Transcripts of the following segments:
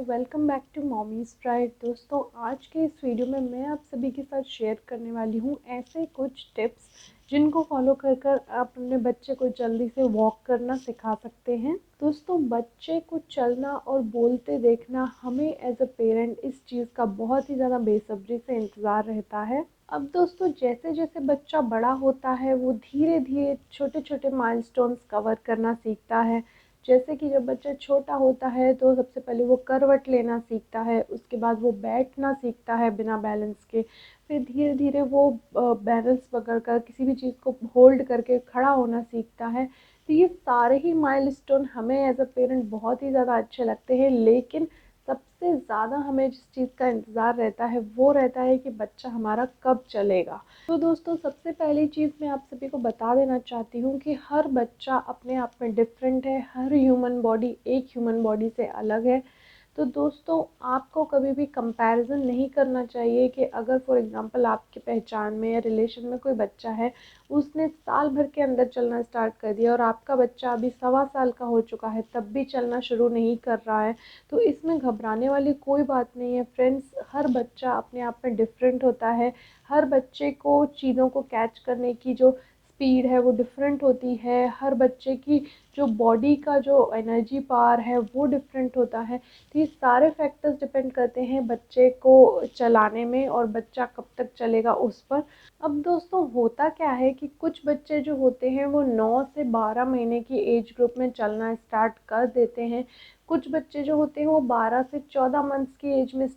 Welcome back to mommy's pride. दोस्तों, आज के इस वीडियो में मैं आप सभी के साथ शेयर करने वाली हूँ ऐसे कुछ टिप्स जिनको फॉलो कर कर आप अपने बच्चे को जल्दी से वॉक करना सिखा सकते हैं। दोस्तों, बच्चे को चलना और बोलते देखना हमें एज अ पेरेंट इस चीज़ का बहुत ही ज़्यादा बेसब्री से इंतज़ार रहता है। अब दोस्तों, जैसे जैसे बच्चा बड़ा होता है वो धीरे धीरे छोटे छोटे माइलस्टोन्स कवर करना सीखता है। जैसे कि जब बच्चा छोटा होता है तो सबसे पहले वो करवट लेना सीखता है, उसके बाद वो बैठना सीखता है बिना बैलेंस के, फिर धीरे धीरे वो बैलेंस पकड़ कर किसी भी चीज़ को होल्ड करके खड़ा होना सीखता है। तो ये सारे ही माइलस्टोन हमें एज अ पेरेंट बहुत ही ज़्यादा अच्छे लगते हैं, लेकिन सबसे ज़्यादा हमें जिस चीज़ का इंतज़ार रहता है वो रहता है कि बच्चा हमारा कब चलेगा। तो दोस्तों, सबसे पहली चीज़ मैं आप सभी को बता देना चाहती हूँ कि हर बच्चा अपने आप में डिफरेंट है, हर ह्यूमन बॉडी एक ह्यूमन बॉडी से अलग है। तो दोस्तों, आपको कभी भी कंपैरिजन नहीं करना चाहिए कि अगर फॉर एग्जांपल आपके पहचान में या रिलेशन में कोई बच्चा है, उसने साल भर के अंदर चलना स्टार्ट कर दिया और आपका बच्चा अभी 1.25 साल का हो चुका है तब भी चलना शुरू नहीं कर रहा है, तो इसमें घबराने वाली कोई बात नहीं है फ्रेंड्स। हर बच्चा अपने आप में डिफरेंट होता है, हर बच्चे को चीज़ों को कैच करने की जो स्पीड है वो डिफरेंट होती है, हर बच्चे की जो बॉडी का जो एनर्जी पावर है वो डिफरेंट होता है। तो ये सारे फैक्टर्स डिपेंड करते हैं बच्चे को चलाने में और बच्चा कब तक चलेगा उस पर। अब दोस्तों, होता क्या है कि कुछ बच्चे जो होते हैं वो 9 से 12 महीने की एज ग्रुप में चलना स्टार्ट कर देते हैं। कुछ बच्चे जो होते हैं वो 12 से 14 मंथ्स की एज में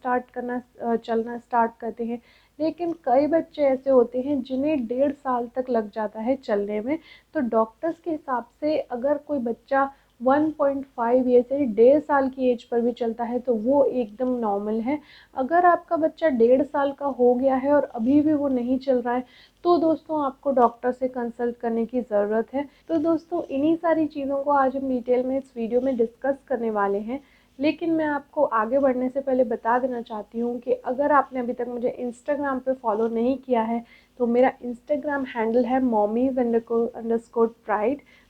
चलना स्टार्ट करते हैं। लेकिन कई बच्चे ऐसे होते हैं जिन्हें 1.5 साल तक लग जाता है चलने में। तो डॉक्टर्स के हिसाब से अगर कोई बच्चा 1.5 ईयर से 1.5 साल की एज पर भी चलता है तो वो एकदम नॉर्मल है। अगर आपका बच्चा 1.5 साल का हो गया है और अभी भी वो नहीं चल रहा है तो दोस्तों आपको डॉक्टर से कंसल्ट करने की ज़रूरत है। तो दोस्तों, इन्हीं सारी चीज़ों को आज हम डिटेल में इस वीडियो में डिस्कस करने वाले हैं। लेकिन मैं आपको आगे बढ़ने से पहले बता देना चाहती हूँ कि अगर आपने अभी तक मुझे इंस्टाग्राम पे फॉलो नहीं किया है तो मेरा इंस्टाग्राम हैंडल है mommyz_pride।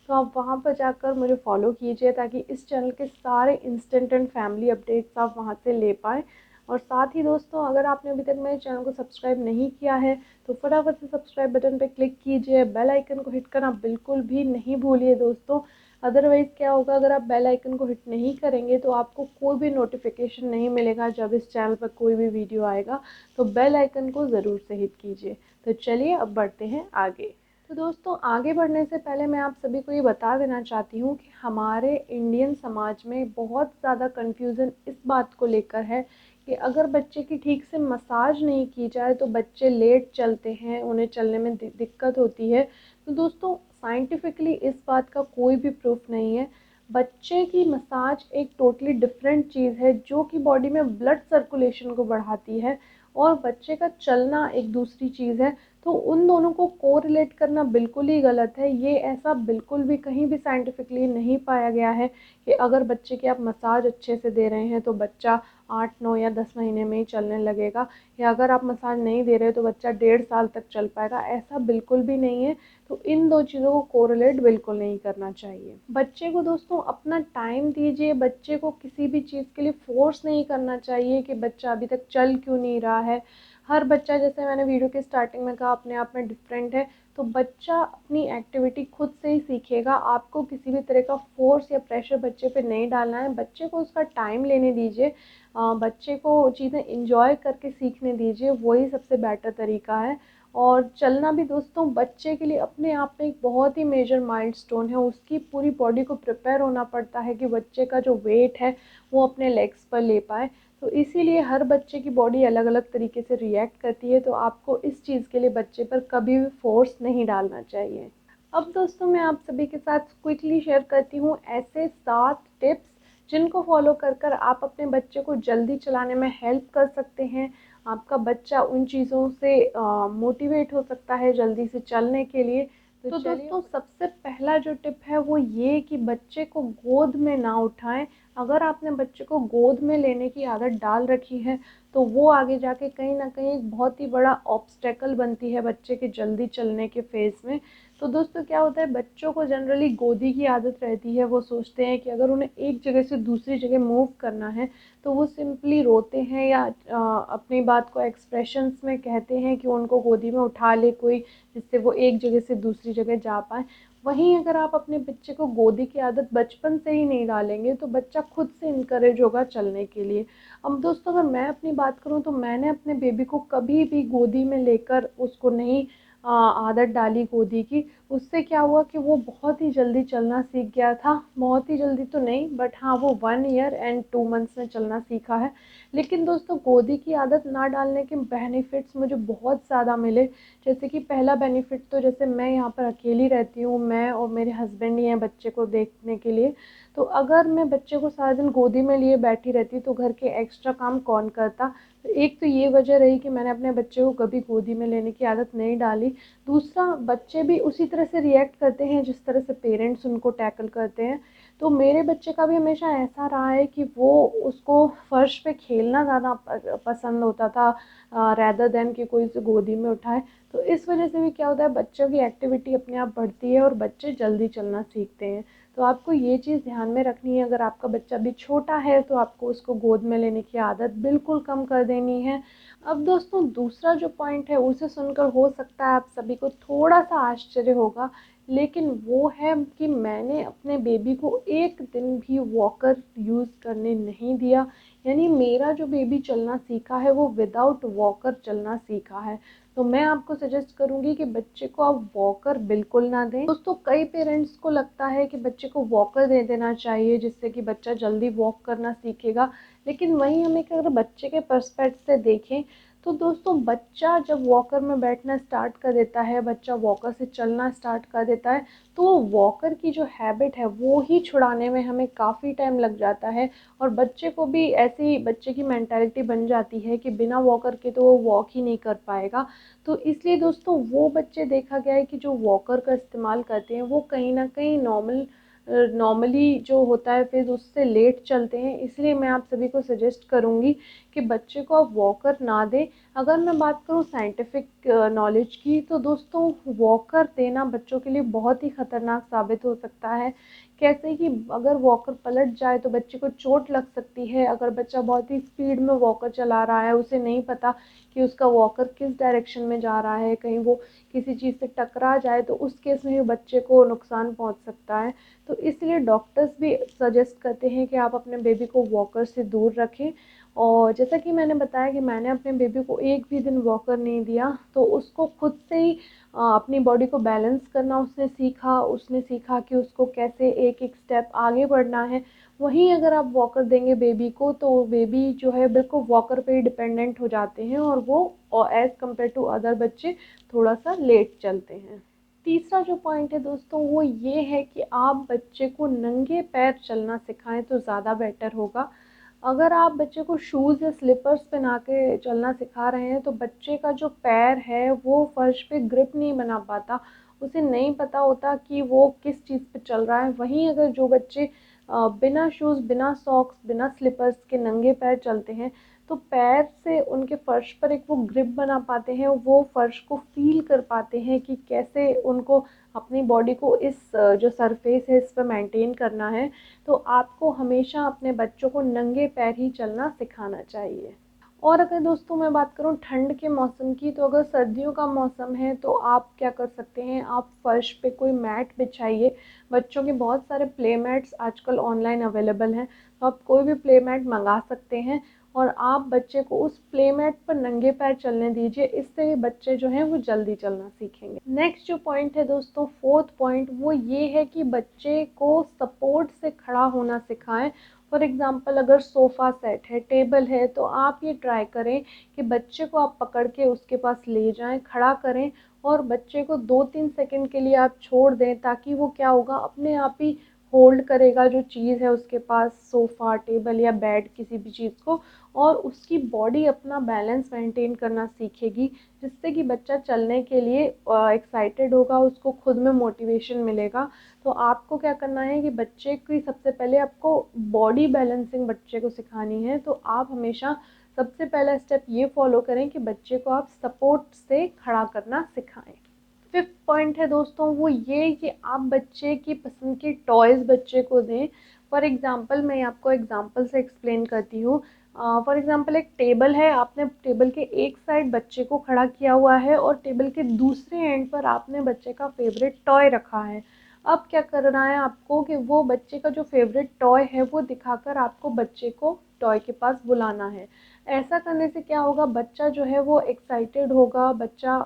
तो आप वहाँ पर जाकर मुझे फॉलो कीजिए ताकि इस चैनल के सारे इंस्टेंट एंड फैमिली अपडेट्स आप वहाँ से ले पाएँ। और साथ ही दोस्तों, अगर आपने अभी तक मेरे चैनल को सब्सक्राइब नहीं किया है तो फटाफट से सब्सक्राइब बटन पर क्लिक कीजिए, बेल आइकन को हिट करना बिल्कुल भी नहीं भूलिए दोस्तों। अदरवाइज़ क्या होगा, अगर आप बेल आइकन को हिट नहीं करेंगे तो आपको कोई भी नोटिफिकेशन नहीं मिलेगा जब इस चैनल पर कोई भी वीडियो आएगा। तो बेल आइकन को ज़रूर से हिट कीजिए। तो चलिए अब बढ़ते हैं आगे। तो दोस्तों, आगे बढ़ने से पहले मैं आप सभी को ये बता देना चाहती हूँ कि हमारे इंडियन समाज में बहुत ज़्यादा कन्फ्यूज़न इस बात को लेकर है कि अगर बच्चे की ठीक से मसाज नहीं की जाए तो बच्चे लेट चलते हैं, उन्हें चलने में दिक्कत होती है। तो दोस्तों, साइंटिफिकली इस बात का कोई भी प्रूफ नहीं है। बच्चे की मसाज एक टोटली डिफरेंट चीज़ है जो कि बॉडी में ब्लड सर्कुलेशन को बढ़ाती है, और बच्चे का चलना एक दूसरी चीज़ है। तो उन दोनों को कोरिलेट करना बिल्कुल ही गलत है। ये ऐसा बिल्कुल भी कहीं भी साइंटिफिकली नहीं पाया गया है कि अगर बच्चे की आप मसाज अच्छे से दे रहे हैं तो बच्चा 8, 9 या 10 महीने में ही चलने लगेगा, या अगर आप मसाज नहीं दे रहे तो बच्चा 1.5 साल तक चल पाएगा। ऐसा बिल्कुल भी नहीं है। तो इन दो चीज़ों को कोरिलेट बिल्कुल नहीं करना चाहिए। बच्चे को दोस्तों अपना टाइम दीजिए, बच्चे को किसी भी चीज़ के लिए फोर्स नहीं करना चाहिए कि बच्चा अभी तक चल क्यों नहीं रहा है। हर बच्चा, जैसे मैंने वीडियो के स्टार्टिंग में कहा, अपने आप में डिफरेंट है। तो बच्चा अपनी एक्टिविटी खुद से ही सीखेगा। आपको किसी भी तरह का फोर्स या प्रेशर बच्चे पे नहीं डालना है। बच्चे को उसका टाइम लेने दीजिए, बच्चे को चीज़ें इंजॉय करके सीखने दीजिए, वही सबसे बेटर तरीका है। और चलना भी दोस्तों बच्चे के लिए अपने आप में एक बहुत ही मेजर माइलस्टोन है। उसकी पूरी बॉडी को प्रिपेयर होना पड़ता है कि बच्चे का जो वेट है वो अपने लेग्स पर ले पाए। तो इसीलिए हर बच्चे की बॉडी अलग अलग तरीके से रिएक्ट करती है। तो आपको इस चीज़ के लिए बच्चे पर कभी भी फोर्स नहीं डालना चाहिए। अब दोस्तों, मैं आप सभी के साथ क्विकली शेयर करती हूँ ऐसे 7 टिप्स जिनको फॉलो कर कर आप अपने बच्चे को जल्दी चलाने में हेल्प कर सकते हैं। आपका बच्चा उन चीज़ों से मोटिवेट हो सकता है जल्दी से चलने के लिए। तो दोस्तों, सबसे पहला जो टिप है वो ये कि बच्चे को गोद में ना उठाएं। अगर आपने बच्चे को गोद में लेने की आदत डाल रखी है तो वो आगे जाके कहीं ना कहीं एक बहुत ही बड़ा ऑब्स्टेकल बनती है बच्चे के जल्दी चलने के फेज़ में। तो दोस्तों क्या होता है, बच्चों को जनरली गोदी की आदत रहती है। वो सोचते हैं कि अगर उन्हें एक जगह से दूसरी जगह मूव करना है तो वो सिंपली रोते हैं या अपनी बात को एक्सप्रेशंस में कहते हैं कि उनको गोदी में उठा ले कोई, जिससे वो एक जगह से दूसरी जगह जा पाए। वहीं अगर आप अपने बच्चे को गोदी की आदत बचपन से ही नहीं डालेंगे तो बच्चा खुद से इनकरेज होगा चलने के लिए। अब दोस्तों अगर मैं अपनी बात करूं तो मैंने अपने बेबी को कभी भी गोदी में लेकर उसको नहीं आदत डाली गोदी की। उससे क्या हुआ कि वो बहुत ही जल्दी चलना सीख गया था। बहुत ही जल्दी तो नहीं, बट हाँ वो 1 ईयर एंड 2 मंथ्स में चलना सीखा है। लेकिन दोस्तों गोदी की आदत ना डालने के बेनिफिट्स मुझे बहुत ज़्यादा मिले। जैसे कि पहला बेनिफिट तो, जैसे मैं यहाँ पर अकेली रहती हूँ, मैं और मेरे हस्बैंड ही हैं बच्चे को देखने के लिए। तो अगर मैं बच्चे को सारा दिन गोदी में लिए बैठी रहती तो घर के एक्स्ट्रा काम कौन करता। तो एक तो ये वजह रही कि मैंने अपने बच्चे को कभी गोदी में लेने की आदत नहीं डाली। दूसरा, बच्चे भी उसी तरह से रिएक्ट करते हैं जिस तरह से पेरेंट्स उनको टैकल करते हैं। तो मेरे बच्चे का भी हमेशा ऐसा रहा है कि वो उसको फर्श पे खेलना ज़्यादा पसंद होता था रैदर देन कि कोई उसे गोदी में उठाए। तो इस वजह से भी क्या होता है, बच्चों की एक्टिविटी अपने आप बढ़ती है और बच्चे जल्दी चलना सीखते हैं। तो आपको ये चीज़ ध्यान में रखनी है, अगर आपका बच्चा भी छोटा है तो आपको उसको गोद में लेने की आदत बिल्कुल कम कर देनी है। अब दोस्तों दूसरा जो पॉइंट है उसे सुनकर हो सकता है आप सभी को थोड़ा सा आश्चर्य होगा, लेकिन वो है कि मैंने अपने बेबी को एक दिन भी वॉकर यूज़ करने नहीं दिया। यानी मेरा जो बेबी चलना सीखा है वो विदाउट वॉकर चलना सीखा है। तो मैं आपको सजेस्ट करूंगी कि बच्चे को आप वॉकर बिल्कुल ना दें। दोस्तों कई पेरेंट्स को लगता है कि बच्चे को वॉकर दे देना चाहिए जिससे कि बच्चा जल्दी वॉक करना सीखेगा। लेकिन वहीं हम एक अगर बच्चे के पर्सपेक्ट से देखें तो दोस्तों बच्चा जब वॉकर में बैठना स्टार्ट कर देता है, बच्चा वॉकर से चलना स्टार्ट कर देता है, तो वॉकर की जो हैबिट है वो ही छुड़ाने में हमें काफ़ी टाइम लग जाता है। और बच्चे को भी ऐसी बच्चे की मेंटालिटी बन जाती है कि बिना वॉकर के तो वो वॉक ही नहीं कर पाएगा। तो इसलिए दोस्तों वो बच्चे देखा गया है कि जो वॉकर का इस्तेमाल करते हैं वो कहीं ना कहीं नॉर्मली जो होता है फिर उससे लेट चलते हैं। इसलिए मैं आप सभी को सजेस्ट करूंगी कि बच्चे को आप वॉकर ना दें। अगर मैं बात करूं साइंटिफिक नॉलेज की तो दोस्तों वॉकर देना बच्चों के लिए बहुत ही खतरनाक साबित हो सकता है। कैसे कि अगर वॉकर पलट जाए तो बच्चे को चोट लग सकती है। अगर बच्चा बहुत ही स्पीड में वॉकर चला रहा है, उसे नहीं पता कि उसका वॉकर किस डायरेक्शन में जा रहा है, कहीं वो किसी चीज़ से टकरा जाए तो उस केस में भी बच्चे को नुकसान पहुंच सकता है। तो इसलिए डॉक्टर्स भी सजेस्ट करते हैं कि आप अपने बेबी को वॉकर से दूर रखें। और जैसा कि मैंने बताया कि मैंने अपने बेबी को एक भी दिन वॉकर नहीं दिया, तो उसको खुद से ही अपनी बॉडी को बैलेंस करना उसने सीखा कि उसको कैसे एक एक स्टेप आगे बढ़ना है। वहीं अगर आप वॉकर देंगे बेबी को तो बेबी जो है बिल्कुल वॉकर पे ही डिपेंडेंट हो जाते हैं और वो एज़ कम्पेयर टू अदर बच्चे थोड़ा सा लेट चलते हैं। तीसरा जो पॉइंट है दोस्तों वो ये है कि आप बच्चे को नंगे पैर चलना सिखाएं तो ज़्यादा बेटर होगा। अगर आप बच्चे को शूज़ या स्लीपर्स पहना के चलना सिखा रहे हैं तो बच्चे का जो पैर है वो फर्श पे ग्रिप नहीं बना पाता। उसे नहीं पता होता कि वो किस चीज़ पे चल रहा है। वहीं अगर जो बच्चे बिना शूज़, बिना सॉक्स, बिना स्लीपर्स के नंगे पैर चलते हैं तो पैर से उनके फर्श पर एक वो ग्रिप बना पाते हैं, वो फर्श को फील कर पाते हैं कि कैसे उनको अपनी बॉडी को इस जो सरफेस है इस पर मेंटेन करना है। तो आपको हमेशा अपने बच्चों को नंगे पैर ही चलना सिखाना चाहिए। और अगर दोस्तों मैं बात करूं ठंड के मौसम की, तो अगर सर्दियों का मौसम है तो आप क्या कर सकते हैं, आप फर्श पे कोई मैट बिछाइए। बच्चों के बहुत सारे प्ले मैट्स आजकल ऑनलाइन अवेलेबल हैं, तो आप कोई भी प्ले मैट मंगा सकते हैं और आप बच्चे को उस प्ले मैट पर नंगे पैर चलने दीजिए। इससे बच्चे जो हैं वो जल्दी चलना सीखेंगे। नेक्स्ट जो पॉइंट है दोस्तों, फोर्थ पॉइंट, वो ये है कि बच्चे को सपोर्ट से खड़ा होना सिखाएं। फॉर एग्ज़ाम्पल अगर सोफ़ा सेट है, टेबल है, तो आप ये ट्राई करें कि बच्चे को आप पकड़ के उसके पास ले जाएं, खड़ा करें और बच्चे को 2-3 सेकंड के लिए आप छोड़ दें, ताकि वो क्या होगा अपने आप ही होल्ड करेगा जो चीज़ है उसके पास, सोफ़ा, टेबल या बेड, किसी भी चीज़ को, और उसकी बॉडी अपना बैलेंस मेंटेन करना सीखेगी, जिससे कि बच्चा चलने के लिए एक्साइटेड होगा, उसको खुद में मोटिवेशन मिलेगा। तो आपको क्या करना है कि बच्चे की सबसे पहले आपको बॉडी बैलेंसिंग बच्चे को सिखानी है। तो आप हमेशा सबसे पहला स्टेप ये फॉलो करें कि बच्चे को आप सपोर्ट से खड़ा करना सिखाएं। फिफ्थ पॉइंट है दोस्तों वो ये कि आप बच्चे की पसंद की टॉयज़ बच्चे को दें। फॉर एग्ज़ाम्पल मैं आपको एग्ज़ाम्पल से एक्सप्लेन करती हूँ। फॉर एग्ज़ाम्पल एक टेबल है, आपने टेबल के एक साइड बच्चे को खड़ा किया हुआ है और टेबल के दूसरे एंड पर आपने बच्चे का फेवरेट टॉय रखा है। अब क्या करना है आपको कि वो बच्चे का जो फेवरेट टॉय है वो दिखाकर आपको बच्चे को टॉय के पास बुलाना है। ऐसा करने से क्या होगा, बच्चा जो है वो एक्साइटेड होगा, बच्चा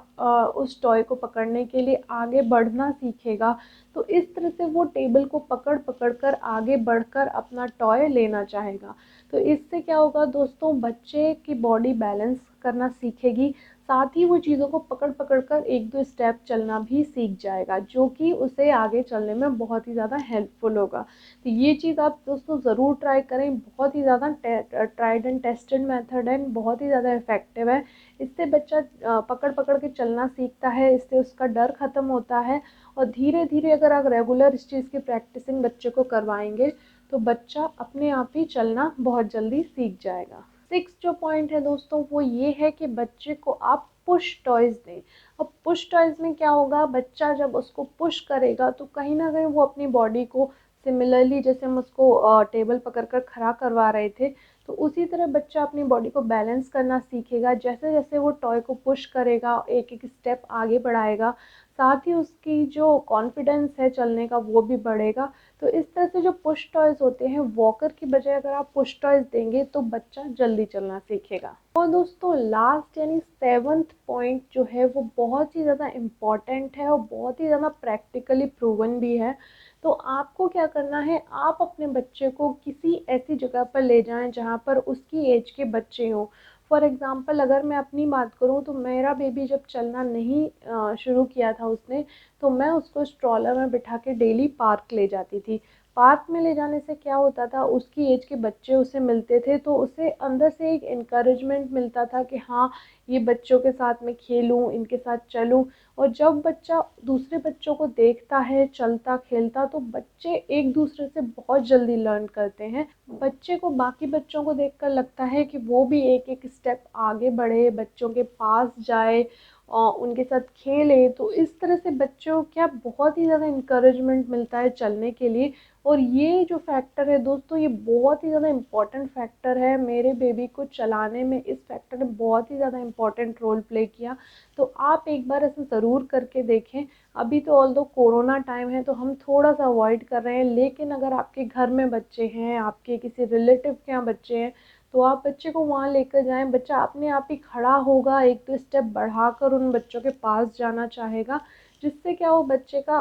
उस टॉय को पकड़ने के लिए आगे बढ़ना सीखेगा। तो इस तरह से वो टेबल को पकड़ पकड़ कर आगे बढ़कर अपना टॉय लेना चाहेगा। तो इससे क्या होगा दोस्तों, बच्चे की बॉडी बैलेंस करना सीखेगी, साथ ही वो चीज़ों को पकड़ पकड़ कर एक दो स्टेप चलना भी सीख जाएगा, जो कि उसे आगे चलने में बहुत ही ज़्यादा हेल्पफुल होगा। तो ये चीज़ आप दोस्तों ज़रूर ट्राई करें, बहुत ही ज़्यादा ट्राइड एंड टेस्टेड मेथड है, बहुत ही ज़्यादा इफ़ेक्टिव है। इससे बच्चा पकड़ पकड़ के चलना सीखता है, इससे उसका डर ख़त्म होता है और धीरे धीरे अगर आप रेगुलर इस चीज़ की प्रैक्टिसिंग बच्चे को करवाएंगे तो बच्चा अपने आप ही चलना बहुत जल्दी सीख जाएगा। सिक्स जो पॉइंट है दोस्तों वो ये है कि बच्चे को आप पुश टॉयज़ दें। अब पुश टॉयज़ में क्या होगा, बच्चा जब उसको पुश करेगा तो कहीं ना कहीं वो अपनी बॉडी को सिमिलरली, जैसे हम उसको टेबल पकड़ कर खड़ा करवा रहे थे, तो उसी तरह बच्चा अपनी बॉडी को बैलेंस करना सीखेगा। जैसे जैसे वो टॉय को पुश करेगा, एक एक स्टेप आगे बढ़ाएगा, साथ ही उसकी जो कॉन्फिडेंस है चलने का वो भी बढ़ेगा। तो इस तरह से जो पुश टॉयज़ होते हैं, वॉकर की बजाय अगर आप पुश टॉयज़ देंगे तो बच्चा जल्दी चलना सीखेगा। और दोस्तों लास्ट यानी सेवंथ पॉइंट जो है वो बहुत ही ज़्यादा इम्पॉर्टेंट है और बहुत ही ज़्यादा प्रैक्टिकली प्रूवन भी है। तो आपको क्या करना है, आप अपने बच्चे को किसी ऐसी जगह पर ले जाएं जहाँ पर उसकी एज के बच्चे हों। फॉर एग्ज़ाम्पल अगर मैं अपनी बात करूँ तो मेरा बेबी जब चलना नहीं शुरू किया था उसने, तो मैं उसको स्ट्रॉलर में बिठा के डेली पार्क ले जाती थी। पार्क में ले जाने से क्या होता था, उसकी एज के बच्चे उसे मिलते थे तो उसे अंदर से एक इनकरेजमेंट मिलता था कि हाँ, ये बच्चों के साथ मैं खेलूँ, इनके साथ चलूँ। और जब बच्चा दूसरे बच्चों को देखता है चलता खेलता, तो बच्चे एक दूसरे से बहुत जल्दी लर्न करते हैं। बच्चे को बाकी बच्चों को देखकर लगता है कि वो भी एक एक स्टेप आगे बढ़े, बच्चों के पास जाए और उनके साथ खेले। तो इस तरह से बच्चों क्या बहुत ही ज़्यादा इंकरेजमेंट मिलता है चलने के लिए। और ये जो फैक्टर है दोस्तों, ये बहुत ही ज़्यादा इम्पॉर्टेंट फैक्टर है मेरे बेबी को चलाने में। इस फैक्टर ने बहुत ही ज़्यादा इम्पॉर्टेंट रोल प्ले किया। तो आप एक बार ऐसा ज़रूर करके देखें। अभी तो ऑल्दो कोरोना टाइम है तो हम थोड़ा सा अवॉइड कर रहे हैं, लेकिन अगर आपके घर में बच्चे हैं, आपके किसी रिलेटिव के यहाँ बच्चे हैं, तो आप बच्चे को वहाँ लेकर जाएं। बच्चा अपने आप ही खड़ा होगा, एक दो स्टेप बढ़ाकर उन बच्चों के पास जाना चाहेगा, जिससे क्या हो, बच्चे का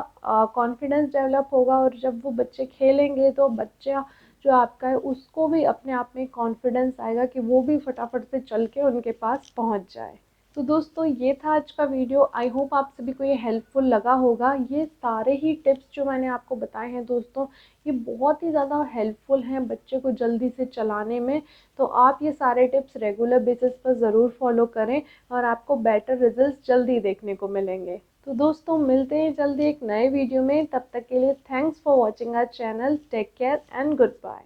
कॉन्फिडेंस डेवलप होगा। और जब वो बच्चे खेलेंगे तो बच्चा जो आपका है उसको भी अपने आप में कॉन्फिडेंस आएगा कि वो भी फटाफट से चल के उनके पास पहुंच जाए। तो दोस्तों ये था आज का वीडियो। आई होप आप सभी को ये हेल्पफुल लगा होगा। ये सारे ही टिप्स जो मैंने आपको बताए हैं दोस्तों, ये बहुत ही ज़्यादा हेल्पफुल हैं बच्चे को जल्दी से चलाने में। तो आप ये सारे टिप्स रेगुलर बेसिस पर ज़रूर फॉलो करें और आपको बेटर रिजल्ट्स जल्दी देखने को मिलेंगे। तो दोस्तों मिलते हैं जल्दी एक नए वीडियो में, तब तक के लिए thanks for watching our channel. Take care and good bye.